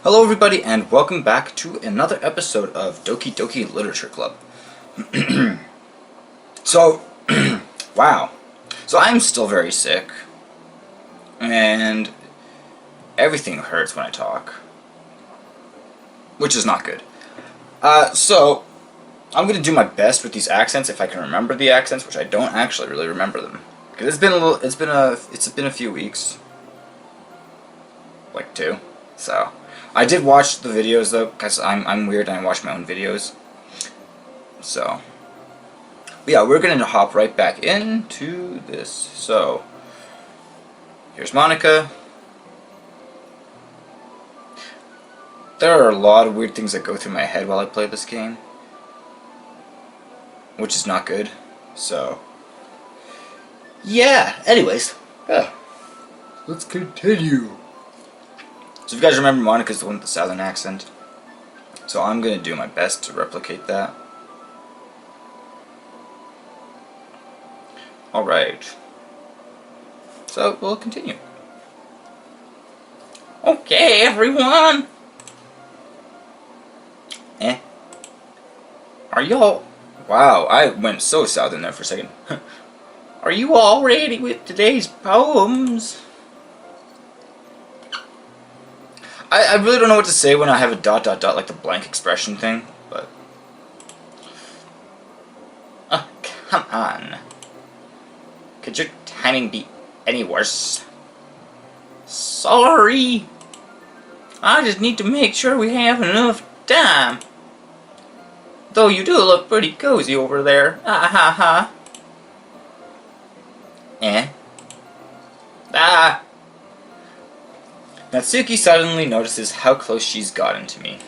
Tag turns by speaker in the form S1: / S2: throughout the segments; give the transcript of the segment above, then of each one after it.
S1: Hello everybody and welcome back to another episode of Doki Doki Literature Club. So, wow. So I'm still very sick, and everything hurts when I talk, which is not good. So, I'm going to do my best with these accents if I can remember the accents, which I don't actually really remember them. Because it's been a few weeks. Like 2. So, I did watch the videos though, because I'm weird and I watch my own videos. So, but yeah, we're going to hop right back into this. So, here's Monica. There are a lot of weird things that go through my head while I play this game, which is not good. So, yeah, anyways, let's continue. So if you guys remember, Monica's the one with the southern accent. So I'm going to do my best to replicate that. Alright. So we'll continue. Okay, everyone! Are y'all... Wow, I went so southern there for a second. Are you all ready with today's poems? I really don't know what to say when I have a ... like the blank expression thing, but... Oh, come on. Could your timing be any worse? Sorry! I just need to make sure we have enough time. Though you do look pretty cozy over there. Ah ha ha. Ah! Natsuki suddenly notices how close she's gotten to me.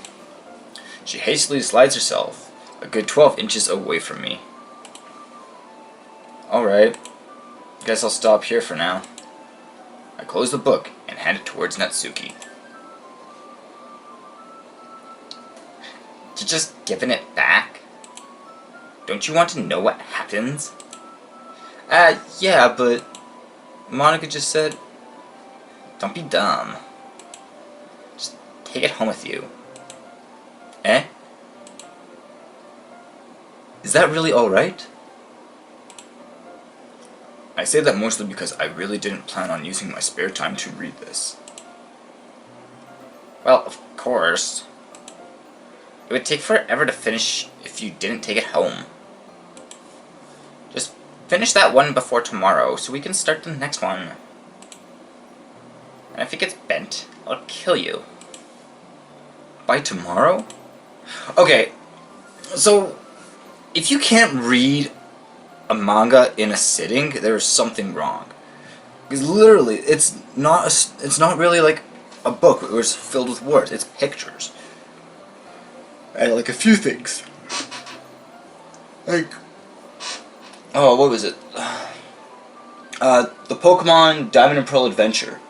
S1: She hastily slides herself a good 12 inches away from me. Alright, guess I'll stop here for now. I close the book and hand it towards Natsuki. You're just giving it back? Don't you want to know what happens? Yeah, but Monica just said, don't be dumb. Take it home with you. Is that really alright? I say that mostly because I really didn't plan on using my spare time to read this. Well, of course. It would take forever to finish if you didn't take it home. Just finish that one before tomorrow so we can start the next one. And if it gets bent, I'll kill you. By tomorrow? Okay, so if you can't read a manga in a sitting, there's something wrong. Because literally, it's not really like a book where it's filled with words. It's pictures. And like a few things. Like, oh, what was it? The Pokemon Diamond and Pearl Adventure.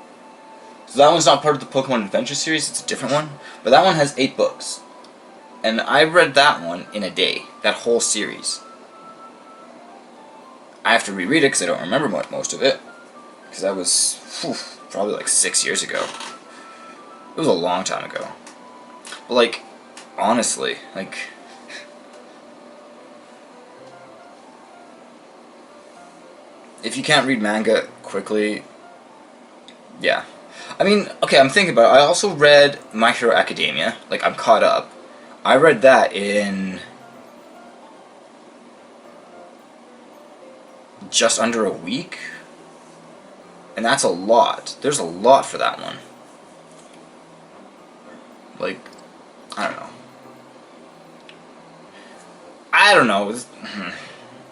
S1: So that one's not part of the Pokemon Adventure series, it's a different one. But that one has 8 books. And I read that one in a day. That whole series. I have to reread it because I don't remember most of it. Because that was probably like 6 years ago. It was a long time ago. But like, honestly, like... if you can't read manga quickly, yeah. I mean, okay, I'm thinking about it. I also read My Hero Academia. Like, I'm caught up. I read that in just under a week. And that's a lot. There's a lot for that one. Like, I don't know. I don't know.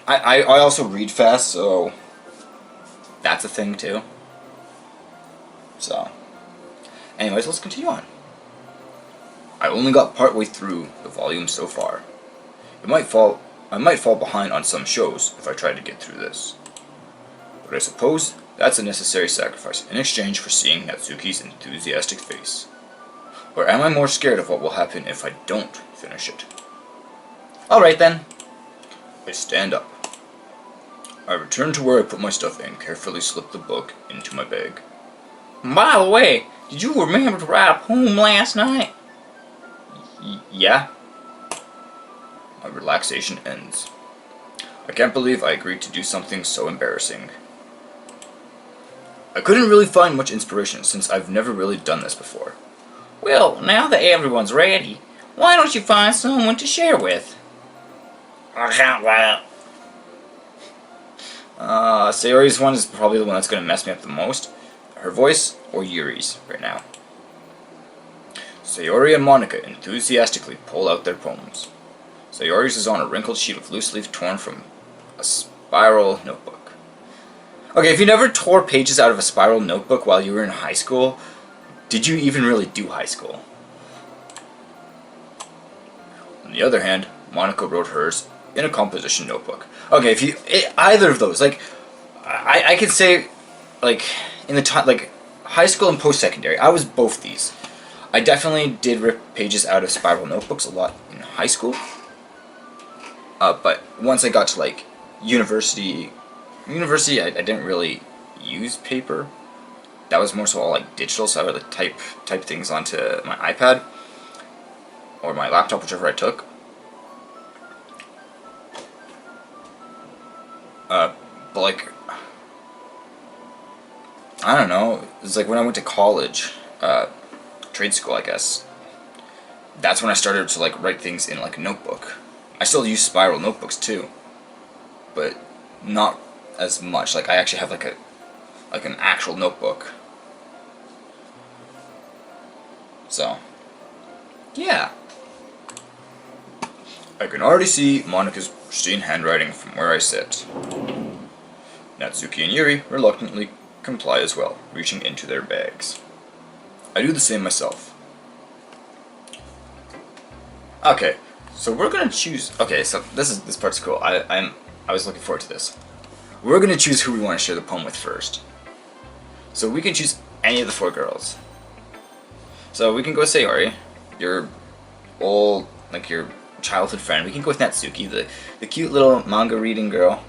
S1: I also read fast, so that's a thing too. So, anyways, let's continue on. I only got partway through the volume so far. I might fall behind on some shows if I try to get through this. But I suppose that's a necessary sacrifice in exchange for seeing Natsuki's enthusiastic face. Or am I more scared of what will happen if I don't finish it? Alright then. I stand up. I return to where I put my stuff and carefully slip the book into my bag.
S2: By the way, did you remember to write a poem last night?
S1: Yeah? My relaxation ends. I can't believe I agreed to do something so embarrassing. I couldn't really find much inspiration since I've never really done this before.
S2: Well, now that everyone's ready, why don't you find someone to share with? I can't wait.
S1: Sayori's one is probably the one that's going to mess me up the most. Her voice or Yuri's right now. Sayori and Monica enthusiastically pull out their poems. Sayori's is on a wrinkled sheet of loose leaf torn from a spiral notebook. Okay, if you never tore pages out of a spiral notebook while you were in high school, did you even really do high school? On the other hand, Monica wrote hers in a composition notebook. Okay, if you either of those, like, I could say, like, in the time, like, high school and post-secondary, I was both these. I definitely did rip pages out of spiral notebooks a lot in high school. But once I got to, like, university, I didn't really use paper. That was more so all, like, digital, so I would, like, type things onto my iPad or my laptop, whichever I took. But, like, I don't know, it's like when I went to college, trade school, I guess, that's when I started to, like, write things in, like, a notebook. I still use spiral notebooks, too, but not as much. Like, I actually have, like, an actual notebook. So, yeah. I can already see Monica's pristine handwriting from where I sit. Natsuki and Yuri reluctantly comply as well, reaching into their bags. I do the same myself. Okay, so we're gonna choose. Okay, so this part's cool. I was looking forward to this. We're gonna choose who we want to share the poem with first. So we can choose any of the 4 girls. So we can go with Sayori, your old, like, your childhood friend. We can go with Natsuki, the cute little manga reading girl.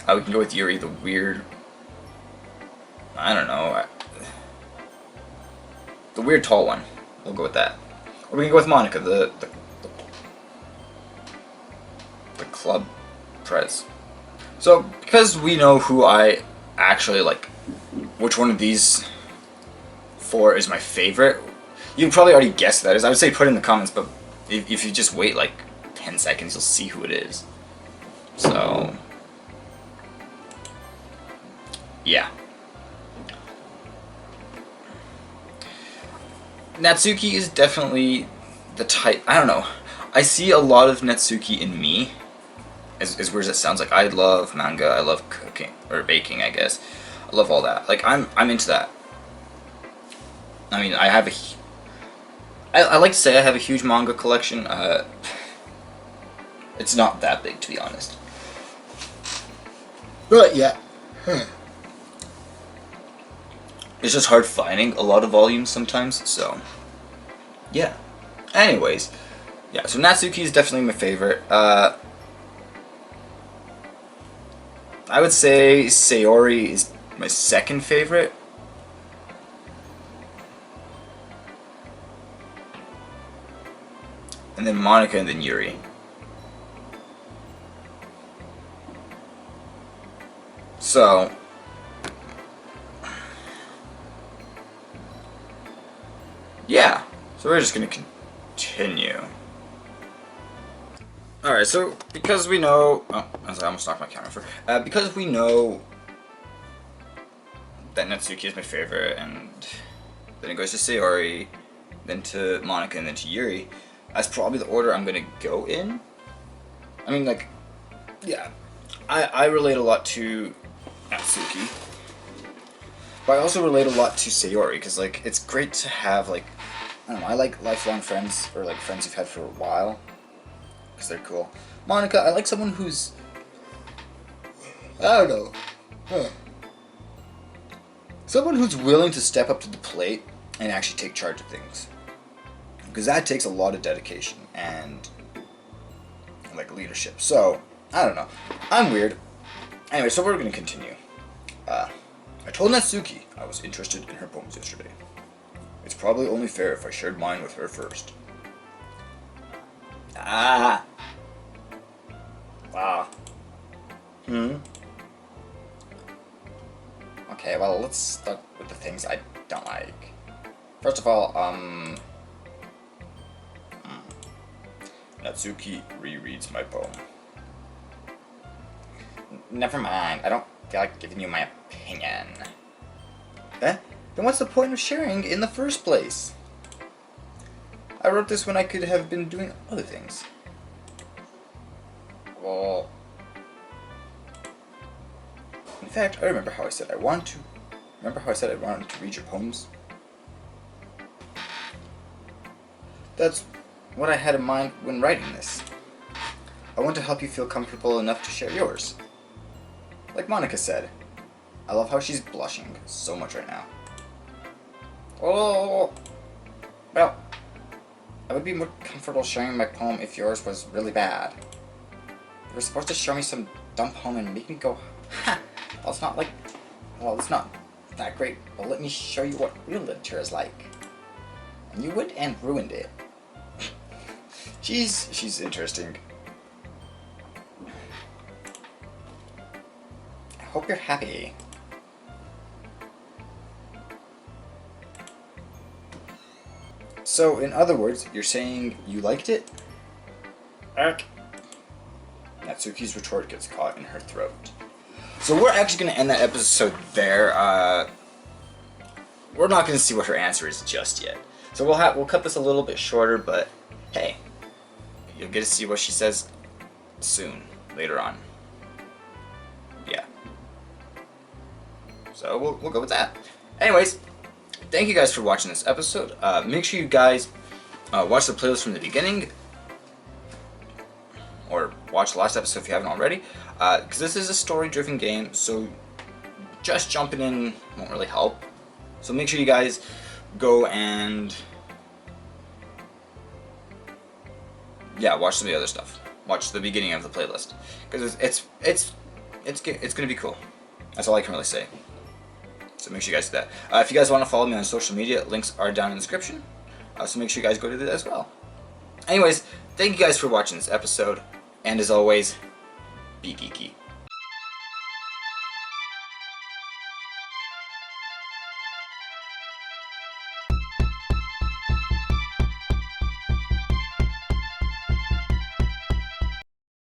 S1: We can go with Yuri, the weird, I don't know, the weird tall one. We'll go with that. Or we can go with Monica, the club prez. So because we know who I actually like, which one of these 4 is my favorite, you can probably already guess who that is. I would say put it in the comments, but if you just wait like 10 seconds, you'll see who it is. So, yeah. Natsuki is definitely the type, I don't know, I see a lot of Natsuki in me, as weird as it sounds. Like, I love manga, I love cooking, or baking, I guess. I love all that. Like, I'm into that. I mean, I have I like to say I have a huge manga collection. It's not that big, to be honest. But, yeah. It's just hard finding a lot of volumes sometimes, so, yeah. Anyways, yeah, so Natsuki is definitely my favorite. I would say Sayori is my second favorite. And then Monica, and then Yuri. So, yeah, so we're just going to continue. Alright, so because we know, oh, I almost knocked my camera for, because we know that Natsuki is my favorite, and then it goes to Sayori, then to Monica, and then to Yuri, that's probably the order I'm going to go in. I mean, like, yeah, I relate a lot to Natsuki, but I also relate a lot to Sayori, because, like, it's great to have, like, I don't know, I like lifelong friends, or, like, friends you've had for a while, because they're cool. Monica, I like someone who's, I don't know, someone who's willing to step up to the plate and actually take charge of things. Because that takes a lot of dedication and, like, leadership. So, I don't know. I'm weird. Anyway, so we're going to continue. I I told Natsuki I was interested in her poems yesterday. It's probably only fair if I shared mine with her first.
S2: Ah.
S1: Okay, well, let's start with the things I don't like. First of all, Natsuki rereads my poem.
S2: Never mind. I don't feel like giving you my opinion.
S1: Eh? Then what's the point of sharing in the first place? I wrote this when I could have been doing other things.
S2: Well,
S1: in fact, I remember how I said I wanted to. Remember how I said I wanted to read your poems? That's what I had in mind when writing this. I want to help you feel comfortable enough to share yours. Like Monica said, I love how she's blushing so much right now.
S2: oh, well, I would be more comfortable sharing my poem if yours was really bad. You were supposed to show me some dumb poem and make me go, ha! Well, it's not like, well, it's not that great, but let me show you what real literature is like. And you went and ruined it.
S1: She's interesting.
S2: I hope you're happy.
S1: So, in other words, you're saying you liked it?
S2: Erk.
S1: Natsuki's retort gets caught in her throat. So we're actually going to end that episode there. We're not going to see what her answer is just yet. So we'll cut this a little bit shorter, but hey, you'll get to see what she says soon, later on. Yeah. So we'll go with that. Anyways, thank you guys for watching this episode. Make sure you guys watch the playlist from the beginning, or watch the last episode if you haven't already, because this is a story-driven game, so just jumping in won't really help. So make sure you guys go and watch some of the other stuff. Watch the beginning of the playlist, because it's gonna be cool. That's all I can really say. So make sure you guys do that. If you guys want to follow me on social media, links are down in the description. So make sure you guys go do that as well. Anyways, thank you guys for watching this episode, and as always, be geeky.